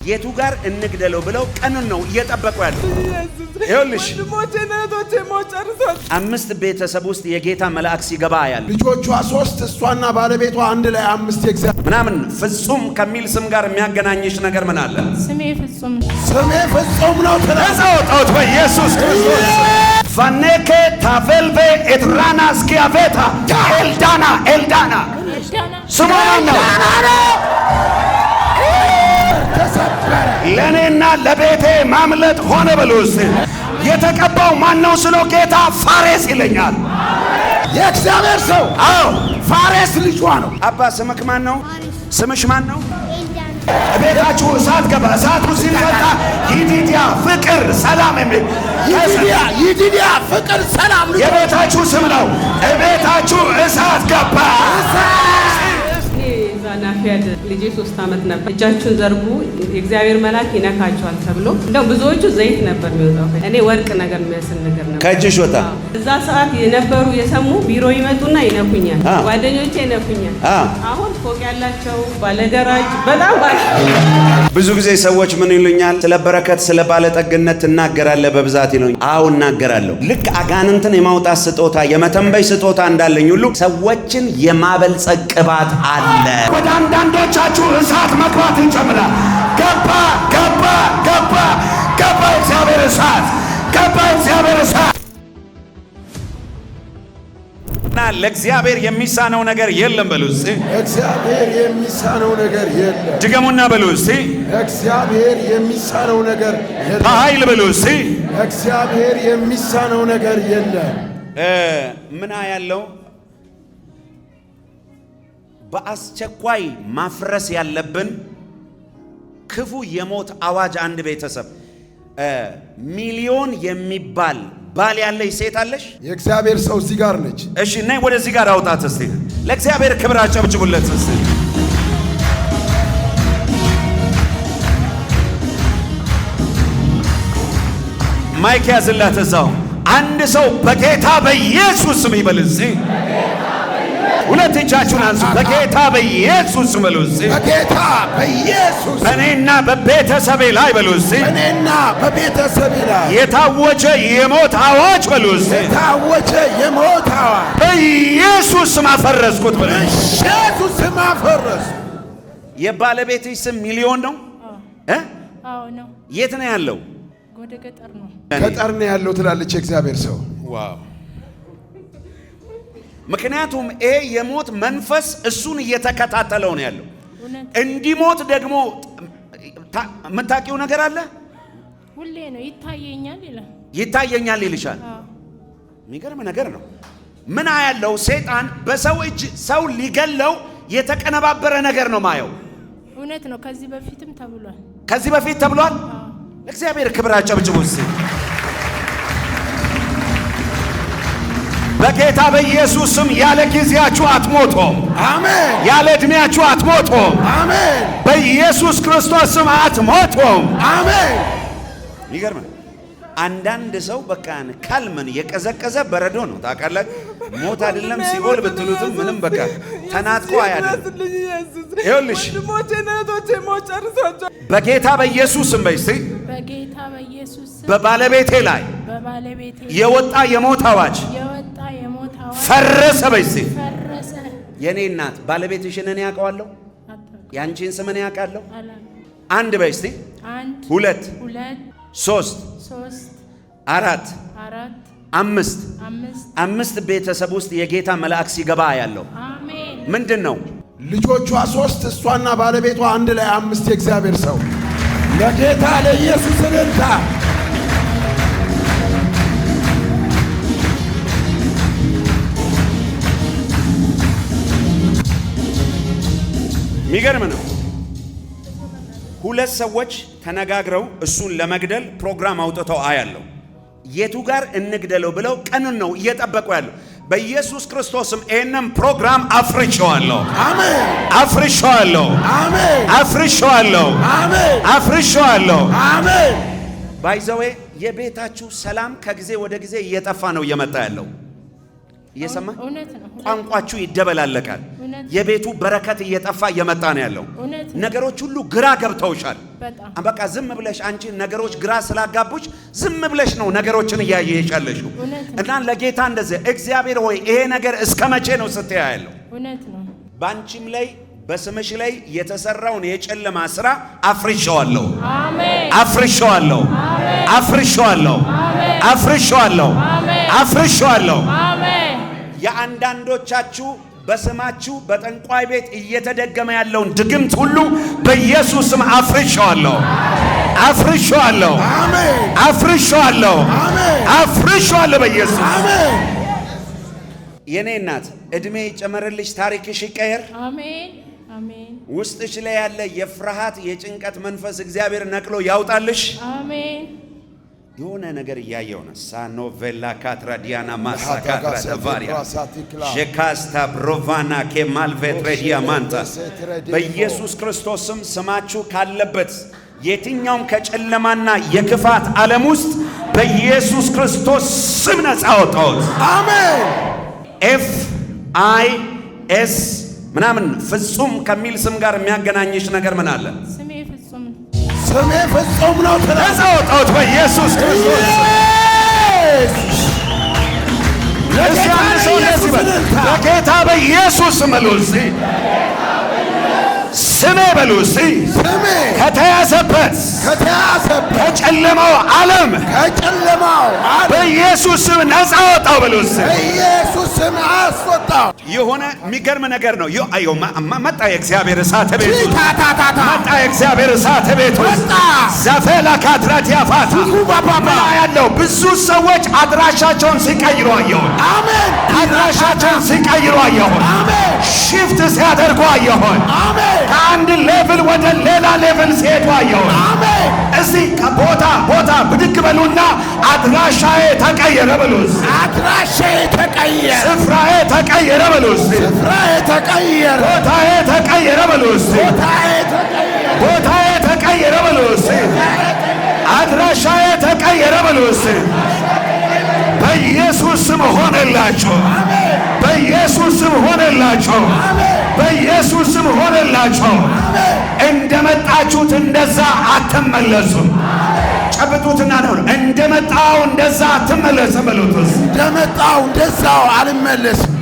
የቱ ጋር እንግደለው ብለው ቀኑን ነው እየጠበቁ ያለው። ይኸውልሽ አምስት ቤተሰብ ውስጥ የጌታ መልአክ ሲገባ ያለ ልጆቿ 3 እሷና ባለቤቷ አንድ ላይ 5 የእግዚአብሔር ምናምን ፍጹም ከሚል ስም ጋር የሚያገናኝሽ ነገር ምን አለ? ስሜ ፍጹም ነው። ተዛውጣውት በኢየሱስ ክርስቶስ ፋኔኬ ታቬልቬ ኤትራናስ ኪያቬታ ኤልዳና ስሙ ነው። ለኔና ለቤቴ ማምለጥ ሆነ በሉስ። የተቀባው ማን ነው ስለው ጌታ ፋሬስ ይለኛል። የእግዚአብሔር ሰው አዎ ፋሬስ ልጇ ነው። አባ ስምክ ማን ነው? ስምሽ ማን ነው? ቤታችሁ እሳት ገባ። እሳቱ ሲመጣ ይዲዲያ ፍቅር ሰላም የሚል ይዲዲያ ፍቅር ሰላም የቤታችሁ ስም ነው። ቤታችሁ እሳት ገባ። ናፊያድ ልጄ 3 ዓመት ነበር። እጃችሁን ዘርጉ የእግዚአብሔር መልአክ ይነካቸዋል ተብሎ እንደው ብዙዎቹ ዘይት ነበር የሚወጣው። እኔ ወርቅ ነገር የሚያስል ነገር ነበር ከእጅሽ ወጣ። እዛ ሰዓት የነበሩ የሰሙ ቢሮ ይመጡና ይነኩኛል፣ ጓደኞቼ ይነኩኛል። አሁን ፎቅ ያላቸው ባለገራጅ በጣም ብዙ ጊዜ ሰዎች ምን ይሉኛል? ስለ በረከት ስለ ባለጠግነት ትናገራለህ በብዛት ይሉኝ። አዎ እናገራለሁ። ልክ አጋንንትን የማውጣት ስጦታ የመተንበይ ስጦታ እንዳለኝ ሁሉ ሰዎችን የማበልጸግ ቅባት አለ። ወደ አንዳንዶቻችሁ እሳት መግባት ይጀምራል። ገባ እግዚአብሔር እሳት ገባ እግዚአብሔር እሳት እና ለእግዚአብሔር የሚሳነው ነገር የለም በሉ እስቲ። እግዚአብሔር የሚሳነው ነገር የለም። ድገሙና በሉ እስቲ። እግዚአብሔር የሚሳነው ነገር የለም። በኃይል በሉ እስቲ። እግዚአብሔር የሚሳነው ነገር የለም። ምን ያለው በአስቸኳይ ማፍረስ ያለብን ክፉ የሞት አዋጅ። አንድ ቤተሰብ ሚሊዮን የሚባል ባል ያለሽ ሴት አለሽ። የእግዚአብሔር ሰው እዚህ ጋር ነች። እሺ ነይ ወደዚህ ጋር አውጣት እስቲ። ለእግዚአብሔር ክብር አጨብጭቡለት እስቲ። ማይክ ያዝላት እዛው። አንድ ሰው በጌታ በኢየሱስ ስም ይበል እስቲ። ሁለት እጃችሁን አንሱ። በጌታ በኢየሱስ ስም በሉ እስቲ። በጌታ በኢየሱስ በእኔና በቤተሰቤ ላይ በሉ እስቲ። በእኔና በቤተሰቤ ላይ የታወጀ የሞት አዋጅ በሉ እስቲ። የታወጀ የሞት አዋጅ በኢየሱስ ስም አፈረስኩት በሉ። በኢየሱስ ስም አፈረስኩት። የባለቤትሽ ስም ሚሊዮን ነው? አዎ ነው። የት ነው ያለው? ወደ ገጠር ነው። ገጠር ነው ያለው ትላለች የእግዚአብሔር ሰው። ዋው! ምክንያቱም ይሄ የሞት መንፈስ እሱን እየተከታተለው ነው ያለው። እንዲሞት ደግሞ የምታውቂው ነገር አለ። ሁሌ ነው ይታየኛል ይልሻል። የሚገርም ነገር ነው። ምን ያለው ሰይጣን በሰው እጅ ሰው ሊገለው የተቀነባበረ ነገር ነው ማየው። እውነት ነው። ከዚህ በፊት ተብሏል። እግዚአብሔር ክብር አጨብጭቡ እስቲ። በጌታ በኢየሱስ ስም ያለ ጊዜያችሁ አትሞቶም። አሜን። ያለ እድሜያችሁ አትሞቶም። አሜን። በኢየሱስ ክርስቶስ ስም አትሞቶም። አሜን። ይገርም። አንዳንድ ሰው በቃ ካልምን የቀዘቀዘ በረዶ ነው ታውቃላችሁ። ሞት አይደለም ሲኦል ብትሉትም ምንም በቃ ተናጥቆ አያደርም። ይኸውልሽ በጌታ በኢየሱስ ስም በይ እስቲ። በጌታ በኢየሱስ ስም በባለቤቴ ላይ የወጣ የሞት አዋጅ ፈረሰ በይ እስቲ። የኔ እናት ባለቤትሽን እኔ ያውቀዋለሁ። ያንቺን ስም እኔ ያውቃለሁ። አንድ በይ እስቲ። 2 3 4 5 ቤተሰብ ውስጥ የጌታ መልአክ ሲገባ ያለው ምንድን ነው? ልጆቿ 3 እሷና ባለቤቷ አንድ ላይ 5 የእግዚአብሔር ሰው ለጌታ ለኢየሱስ እልልታ። የሚገርም ነው። 2 ሰዎች ተነጋግረው እሱን ለመግደል ፕሮግራም አውጥተው አያለው። የቱ ጋር እንግደለው ብለው ቀኑን ነው እየጠበቁ ያለው። በኢየሱስ ክርስቶስም ይሄንን ፕሮግራም አፍርሼዋለሁ። አሜን። አፍርሼዋለሁ። አሜን። አፍርሼዋለሁ። አሜን። አፍርሼዋለሁ። አሜን። ባይዘዌ የቤታችሁ ሰላም ከጊዜ ወደ ጊዜ እየጠፋ ነው እየመጣ ያለው። እየሰማ ቋንቋችሁ ይደበላለቃል። የቤቱ በረከት እየጠፋ እየመጣ ነው ያለው። ነገሮች ሁሉ ግራ ገብተውሻል። በቃ ዝም ብለሽ አንቺ ነገሮች ግራ ስላጋቡሽ ዝም ብለሽ ነው ነገሮችን እያየሽ ያለሽው። እና ለጌታ እንደዚህ እግዚአብሔር ሆይ ይሄ ነገር እስከ መቼ ነው ስትያ ያለው? እውነት ነው። ባንቺም ላይ በስምሽ ላይ የተሰራውን የጨለማ ስራ አፍርሻለሁ። አሜን። አፍርሻለሁ። አሜን። አፍርሻለሁ። አሜን። አፍርሻለሁ። አሜን። አፍርሻለሁ። አሜን። የአንዳንዶቻችሁ በስማችሁ በጠንቋይ ቤት እየተደገመ ያለውን ድግምት ሁሉ በኢየሱስ ስም አፍርሻለሁ። አፍርሻለሁ። አሜን። አፍርሻለሁ። አሜን። አፍርሻለሁ በኢየሱስ አሜን። የኔ እናት እድሜ ይጨመርልሽ፣ ታሪክሽ ይቀየር። አሜን። አሜን። ውስጥሽ ላይ ያለ የፍርሃት የጭንቀት መንፈስ እግዚአብሔር ነቅሎ ያውጣልሽ። አሜን። የሆነ ነገር እያየው ነው። ሳኖቬላ ካትራዲያና ማሳካትራ ተቫሪያ ጀካስታ ብሮቫና ከማልቬትሬዲያ ማንታ በኢየሱስ ክርስቶስ ስም ስማችሁ ካለበት የትኛውም ከጨለማና የክፋት ዓለም ውስጥ በኢየሱስ ክርስቶስ ስም ነፃ አወጣሁት። አሜን። FIS ምናምን ፍጹም ከሚል ስም ጋር የሚያገናኝሽ ነገር ምን አለ? ስሜ ፍጹም ነው። ስሜ ፍጹም ነው። ነፃ አወጣሁት በኢየሱስ ክርስቶስ። ለጌታ በኢየሱስ ስም በሉ እስቲ፣ ስሜ በሉ እስቲ፣ ከተያዘበት ከጨለማው ዓለም በኢየሱስ ስም ነፃ አወጣው በሉ እስቲ። በኢየሱስ ስም አስወጣው። የሆነ የሚገርም ነገር ነው። መጣ የእግዚአብሔር እሳት ቤት ውስጥ መጣ የእግዚአብሔር እሳት ቤት ውስጥ ዘፈላ ካትራት ያፋታ ያለው ብዙ ሰዎች አድራሻቸውን ሲቀይሩ አየሁ። አሜን። አድራሻቸውን ሲቀይሩ አየሁ። አሜን። ሽፍት ሲያደርጉ አየሁ። አሜን። ከአንድ ሌቭል ወደ ሌላ ሌቭል ሲሄዱ አየሁ። አሜን። እስቲ ከቦታ ቦታ ብድግ በሉና አድራሻዬ ተቀየረ በሉ። አድራሻዬ ተቀየረ፣ ስፍራዬ ተቀየረ በሉ። ስፍራዬ ተቀየረ፣ ቦታዬ ተቀየረ በሉ። ቦታዬ ተቀየረ በሉ። አድራሻዬ ተቀየረ በሉ። በኢየሱስ ስም ሆነላችሁ። በኢየሱስ ስም ሆነላችሁ። በኢየሱስ ስም ሆነላችሁ። እንደመጣችሁት እንደዛ አትመለሱም። ጨብጡትና ነው እንደመጣው እንደዛ አትመለስም በሉት። እንደመጣው እንደዛው አልመለስም።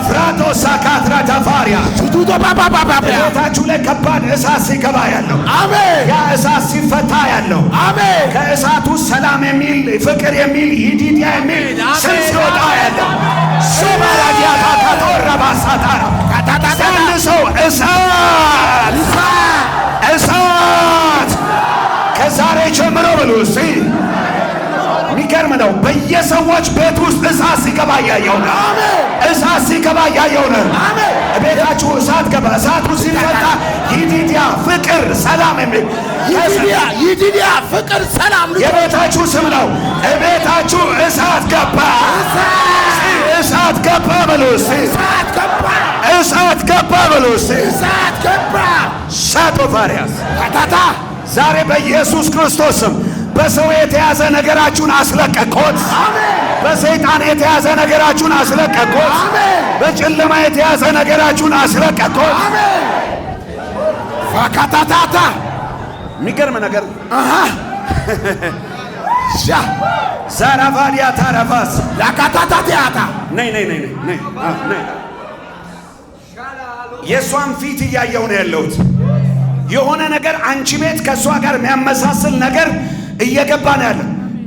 ፍራቶ ሳካትራ ተፋሪያ ቤታችሁ ላይ ከባድ እሳት ሲገባ ያለው አሜን። ያ እሳት ሲፈታ ያለው አሜን። ከእሳቱ ሰላም የሚል ፍቅር የሚል ይዲዲያ የሚል ስም ሲወጣ ያለው ሶማራዲያ ታታቶራ ባሳታራ አንድ ሰው እሳት እሳት ከዛሬ ጀምሮ ብሉ እስቲ። የሚገርም ነው። በየሰዎች ቤት ውስጥ እሳት ሲገባ ያየው ነው። እሳት ሲገባ ያየው ነው። ቤታችሁ እሳት ገባ። እሳቱ ሲፈታ ይዲዲያ ፍቅር ሰላም የሚል ይዲዲያ ፍቅር ሰላም የቤታችሁ ስም ነው። ቤታችሁ እሳት ገባ። እሳት ገባ በሉ እስቲ። እሳት ገባ። እሳት ገባ በሉ እስቲ። እሳት ገባ። ሻቶ ፋሪያስ ታታ ዛሬ በኢየሱስ ክርስቶስ ስም በሰው የተያዘ ነገራችሁን አስለቀቅኩት። አሜን። በሰይጣን የተያዘ ነገራችሁን አስለቀቅኩት። አሜን። በጨለማ የተያዘ ነገራችሁን አስለቀቅኩት። አሜን። ፋካታታታ የሚገርም ነገር ዛራቫዲያ ታራፋስ ላካታታቲያታ ነይ ነይ ነይ ነይ ነይ የሷን ፊት እያየሁ ነው ያለሁት። የሆነ ነገር አንቺ ቤት ከሷ ጋር የሚያመሳስል ነገር እየገባ ነው ያለ።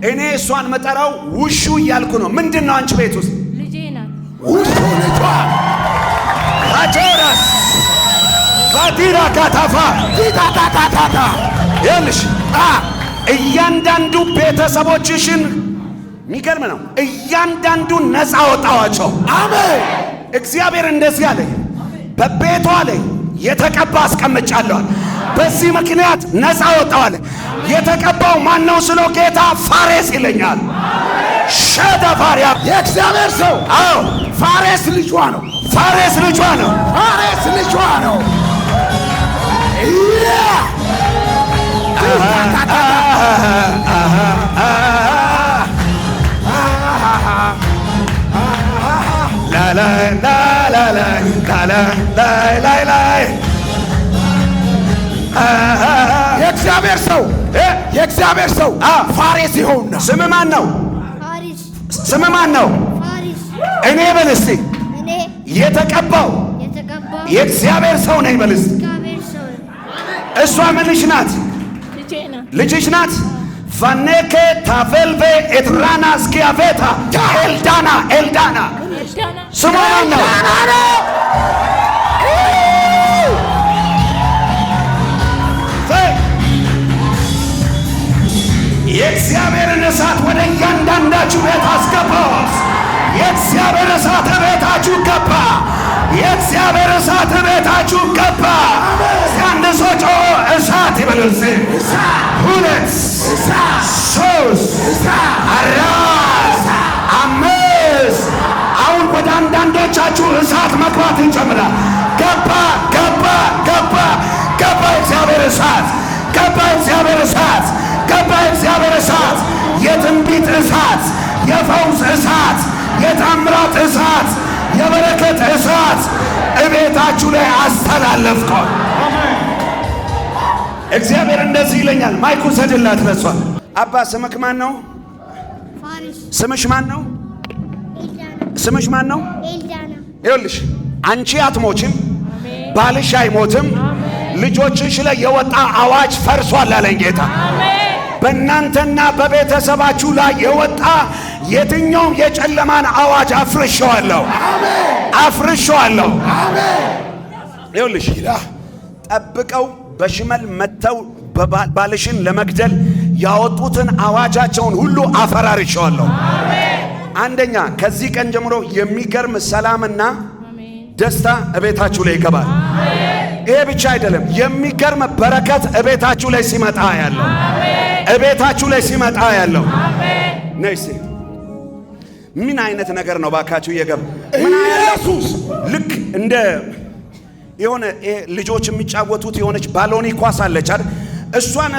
እኔ እሷን መጠራው ውሹ እያልኩ ነው። ምንድን ነው አንቺ ቤት ውስጥ? ልጄ ናት። ውሹ ልጇ አጆራስ ፋቲራ ካታፋ ቲታታታታ ይልሽ እያንዳንዱ ቤተሰቦችሽን የሚገርም ነው። እያንዳንዱ ነፃ ወጣዋቸው። አሜን። እግዚአብሔር እንደዚህ አለ፣ በቤቷ ላይ የተቀባ አስቀምጫለሁ። በዚህ ምክንያት ነፃ ወጣዋለ። የተቀባው ማን ነው ስለው ጌታ ፋሬስ ይለኛል። ሸዳ ፋሪያ የእግዚአብሔር ሰው። አዎ ፋሬስ ልጇ ነው። ፋሬስ ልጇ ነው። ፋሬስ ልጇ ነው። የእግዚአብሔር ሰው ፋሬስ ይሆንና ስም ማን ነው? ፋሪስ ስም ማን ነው? ፋሪስ እኔ በል እስቲ እኔ የተቀባው የተቀባው የእግዚአብሔር ሰው ነኝ በል እስቲ። እግዚአብሔር ሰው ነኝ። እሷ ምንሽ ናት? ልጄ ናት። ልጅሽ ናት። ቫኔኬ ታቬልቬ ኤትራና ስኪያቬታ ኤልዳና ኤልዳና ኤልዳና ስሟ ማን ነው? የእግዚአብሔርን እሳት ወደ እያንዳንዳችሁ ቤት አስገባሁት። የእግዚአብሔር እሳት ቤታችሁ ገባ። የእግዚአብሔር እሳት ቤታችሁ ገባ። አንድ ሰው ጮሆ እሳት ይበል። ሁለት፣ ሶስት፣ አራት፣ አምስት። አሁን ወደ አንዳንዶቻችሁ እሳት መግባት ይጀምራል። ገባ ገባ ገባ ገባ። እግዚአብሔር እሳት ገባ። እግዚአብሔር እሳት ገባ። እግዚአብሔር እሳት፣ የትንቢት እሳት፣ የፈውስ እሳት፣ የታምራት እሳት፣ የበረከት እሳት እቤታችሁ ላይ አስተላለፍኩ። እግዚአብሔር እንደዚህ ይለኛል። ማይኩ ሰድላት ለሷ። አባ ስምክ ማን ነው? ፋሪስ ስምሽ ማን ነው? ኤልዳና ስምሽ ማን ነው? ኤልዳና ይኸውልሽ አንቺ አትሞችም፣ ባልሽ አይሞትም። ልጆችሽ ላይ የወጣ አዋጅ ፈርሷል አለኝ ጌታ። በእናንተና በቤተሰባችሁ ላይ የወጣ የትኛውም የጨለማን አዋጅ አፍርሼዋለሁ፣ አፍርሼዋለሁ። ይኸውልሽ ጠብቀው በሽመል መተው ባልሽን ለመግደል ያወጡትን አዋጃቸውን ሁሉ አፈራርሼዋለሁ። አንደኛ ከዚህ ቀን ጀምሮ የሚገርም ሰላምና ደስታ እቤታችሁ ላይ ይገባል። ይሄ ብቻ አይደለም፣ የሚገርም በረከት እቤታችሁ ላይ ሲመጣ ያለው እቤታችሁ ላይ ሲመጣ ያለው ነይሲ ምን አይነት ነገር ነው ባካችሁ? እየገባ ኢየሱስ ልክ እንደ የሆነ ልጆች የሚጫወቱት የሆነች ባሎኒ ኳስ አለች አይደል?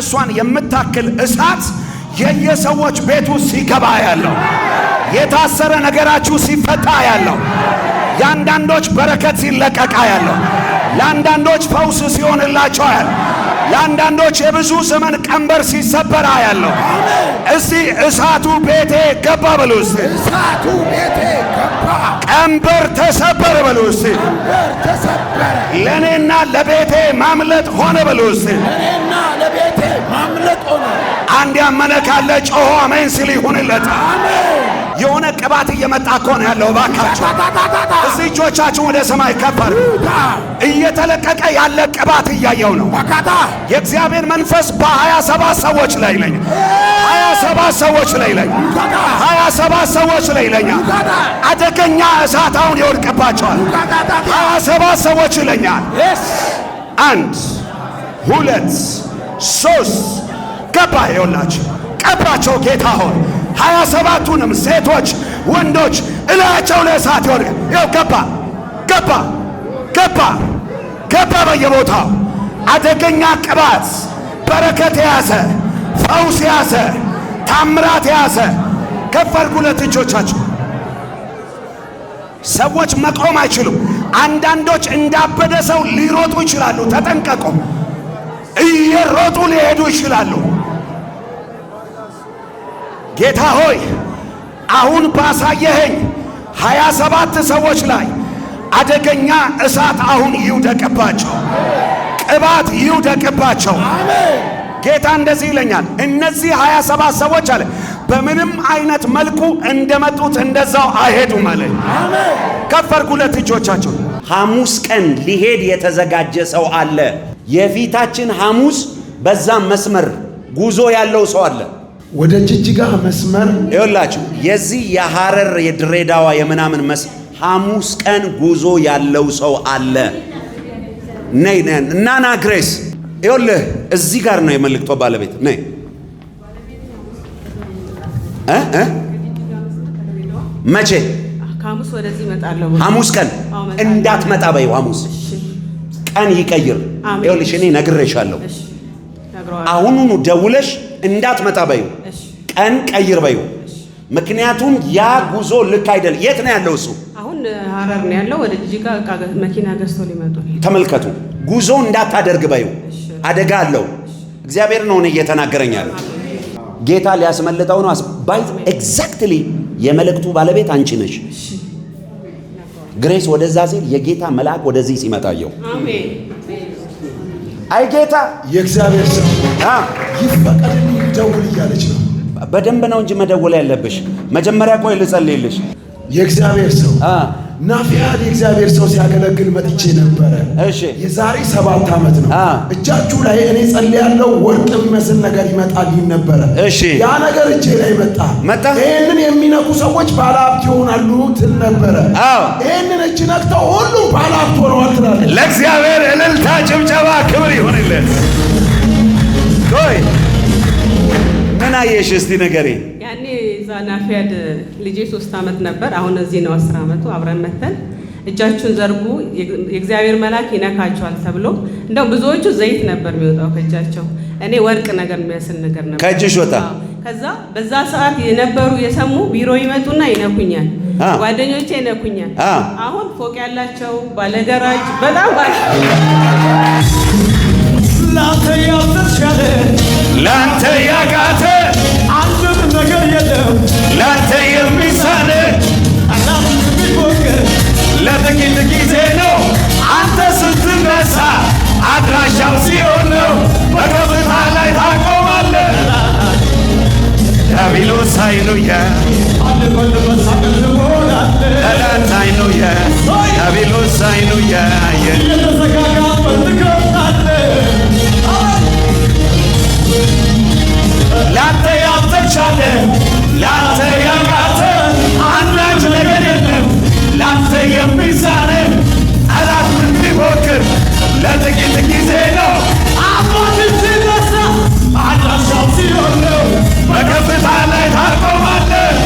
እሷን የምታክል እሳት የየሰዎች ቤቱ ሲገባ ያለው የታሰረ ነገራችሁ ሲፈታ ያለው ለአንዳንዶች በረከት ሲለቀቃ ያለው ለአንዳንዶች ፈውስ ሲሆንላቸው ያለው ለአንዳንዶች የብዙ ዘመን ቀንበር ሲሰበራ ያለው። እስቲ እሳቱ ቤቴ ገባ በሉ እስቲ። እሳቱ ቤቴ ገባ፣ ቀንበር ተሰበረ በሉ እስቲ። ቀንበር ተሰበረ፣ ለእኔና ለቤቴ ማምለጥ ሆነ በሉ እስቲ። ለእኔና ለቤቴ ማምለጥ ሆነ። አንድ ያመነ ካለ ጮሆ አሜን ሲል ይሁንለት። የሆነ ቅባት እየመጣ እኮ ነው ያለው። ባካችሁ እስቲ እጆቻችሁን ወደ ሰማይ ከፍ አድርጉ። እየተለቀቀ ያለ ቅባት እያየው ነው። የእግዚአብሔር መንፈስ በ27 ሰዎች ላይ ይለኛል። 27 ሰዎች ላይ ይለኛል። 27 ሰዎች ላይ ይለኛል። አደገኛ እሳት አሁን ይወድቅባቸዋል። 27 ሰዎች ይለኛል። 1 2 3 ገባ። ይኸውላችሁ ቀባቸው ጌታ ሆይ 27ቱንም ሴቶች ወንዶች እላያቸው ላይ እሳት ይወድቅ። ይኸው ገባ ገባ ገባ ገባ። በየቦታው አደገኛ ቅባት፣ በረከት የያዘ ፈውስ የያዘ ታምራት የያዘ ከፍ አድርጉ ሁለት እጆቻችሁ። ሰዎች መቆም አይችሉም። አንዳንዶች እንዳበደ ሰው ሊሮጡ ይችላሉ። ተጠንቀቁ። እየሮጡ ሊሄዱ ይችላሉ። ጌታ ሆይ አሁን ባሳየኸኝ 27 ሰዎች ላይ አደገኛ እሳት አሁን ይውደቅባቸው፣ ቅባት ይውደቅባቸው። ጌታ እንደዚህ ይለኛል፣ እነዚህ 27 ሰዎች አለ በምንም አይነት መልኩ እንደመጡት እንደዛው አይሄዱም አለ። ከፍ አድርጉ ሁለት እጆቻቸው። ሐሙስ ቀን ሊሄድ የተዘጋጀ ሰው አለ። የፊታችን ሐሙስ በዛም መስመር ጉዞ ያለው ሰው አለ። ወደ ጅጅጋ መስመር ይኸውላችሁ የዚህ የሐረር የድሬዳዋ የምናምን ሐሙስ ቀን ጉዞ ያለው ሰው አለ። ነይ እናና ግሬስ ይኸውልህ እዚህ ጋር ነው የመልእክቷ ባለቤት ነይ መቼ ከሐሙስ ወደዚህ እመጣለሁ። ሐሙስ ቀን እንዳትመጣ በይው። ሐሙስ ቀን ይቀይር። ይኸውልሽ እኔ ነግሬሻለሁ። አሁኑኑ ደውለሽ እንዳትመጣ በይው። ቀን ቀይር በይው። ምክንያቱም ያ ጉዞ ልክ አይደል። የት ነው ያለው እሱ? አሁን ሐረር ነው ያለው። ወደ ጂጋ መኪና ገዝቶ ሊመጡ። ተመልከቱ። ጉዞ እንዳታደርግ በይው። አደጋ አለው። እግዚአብሔር ነው እኔ እየተናገረኝ ያለው። ጌታ ሊያስመልጠው ነው። ባይ ኤግዛክትሊ የመልእክቱ ባለቤት አንቺ ነሽ። ግሬስ ወደዛ ሲል የጌታ መልአክ ወደዚህ ሲመጣየው አሜን። አይ ጌታ የእግዚአብሔር ሰው ይፈቀድልኝ ደውል እያለች ነው። በደንብ ነው እንጂ መደወል ያለብሽ። መጀመሪያ ቆይ ልጸልይልሽ። የእግዚአብሔር ሰው ናፊያድ የእግዚአብሔር ሰው ሲያገለግል መጥቼ ነበረ። እሺ የዛሬ 7 ዓመት ነው። እጃችሁ ላይ እኔ ጸልያለሁ ወርቅ የሚመስል ነገር ይመጣል ነበረ። እሺ ያ ነገር እጄ ላይ መጣ። ይሄንን የሚነኩ ሰዎች ባለሀብት ይሆናሉ ትል ነበረ። ይሄንን እጅ ነክተው ሁሉም ባለሀብት ሆነዋል ትላለች። ለእግዚአብሔር እልልታ፣ ጭብጨባ፣ ክብር ይሁንለት። ቆይ ምን አየሽ እስቲ ንገሪ። ያኔ እዛ ናፊያድ ልጄ 3 ዓመት ነበር። አሁን እዚህ ነው 10 ዓመቱ። አብረን መተን እጃችሁን ዘርጉ የእግዚአብሔር መልአክ ይነካቸዋል ተብሎ እንደው ብዙዎቹ ዘይት ነበር የሚወጣው ከእጃቸው። እኔ ወርቅ ነገር የሚያስል ነገር ነበር ከእጅሽ ወጣ። ከዛ በዛ ሰዓት የነበሩ የሰሙ ቢሮ ይመጡና ይነኩኛል። ጓደኞቼ ይነኩኛል። አሁን ፎቅ ያላቸው ባለገራጅ በጣም ላንተ ያቃተ አንድም ነገር የለም። ላንተ የሚሳነ ለጥቂት ጊዜ ነው። አንተ ስትነሳ አድራሻው ሲሆን ነው። በከፍታ ላይ ታቆማለህ። ዳቢሎስ ሃሌሉያ ጠላት ሃሌሉያ ዳቢሎስ ሃሌሉያ ላንተ ያልተቻለ ላንተ ያቃተ አንዳች ነገር የለም። ላንተ የሚሳነ ጠላት ምን ቢሞክር ለጥቂት ጊዜ ነው። አባት ሲነሳ አድራሻው ሲሆን ነው። በከፍታ ላይ ታቆማለህ።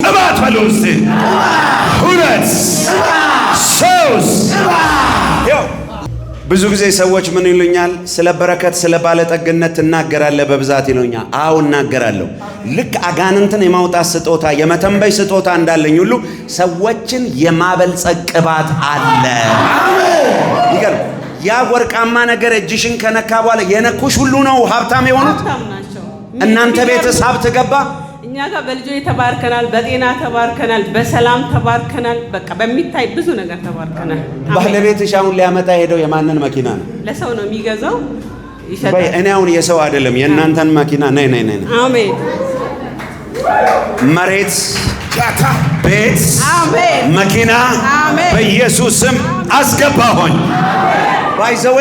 እባት በሉ እስቲ ሁለት ሶስት። ብዙ ጊዜ ሰዎች ምን ይሉኛል? ስለ በረከት ስለ ባለጠግነት ትናገራለህ በብዛት ይሉኛል። አዎ እናገራለሁ። ልክ አጋንንትን የማውጣት ስጦታ የመተንበይ ስጦታ እንዳለኝ ሁሉ ሰዎችን የማበልጸግ ቅባት አለ። ይገርም። ያ ወርቃማ ነገር እጅሽን ከነካ በኋላ የነኩሽ ሁሉ ነው ሀብታም የሆኑት። እናንተ ቤትስ ሀብት ገባ? እኛ ጋር በልጆች ተባርከናል፣ በጤና ተባርከናል፣ በሰላም ተባርከናል። በቃ በሚታይ ብዙ ነገር ተባርከናል። ባለቤትሽ አሁን ሊያመጣ ሄደው የማንን መኪና ነው? ለሰው ነው የሚገዛው፣ ይሸጣል። እኔ አሁን የሰው አይደለም የእናንተን መኪና ነይ። አሜን። መሬት፣ ቤት፣ መኪና በኢየሱስ ስም አስገባሁኝ። ባይዘዌ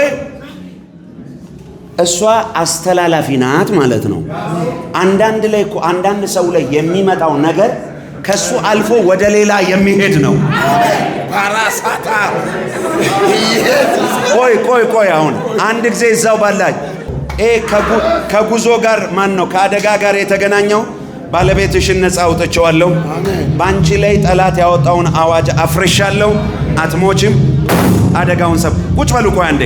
እሷ አስተላላፊ ናት ማለት ነው። አንዳንድ ሰው ላይ የሚመጣው ነገር ከሱ አልፎ ወደ ሌላ የሚሄድ ነው። ፓራሳታ ቆይ አሁን አንድ ጊዜ እዛው ባላች ከጉዞ ጋር ነው ከአደጋ ጋር የተገናኘው ባለቤትሽን ነፃ አውጥቼዋለሁ። ባንቺ ላይ ጠላት ያወጣውን አዋጅ አፍርሻለሁ። አትሞችም። አደጋውን ቁጭ በሉ ቆይ አንዴ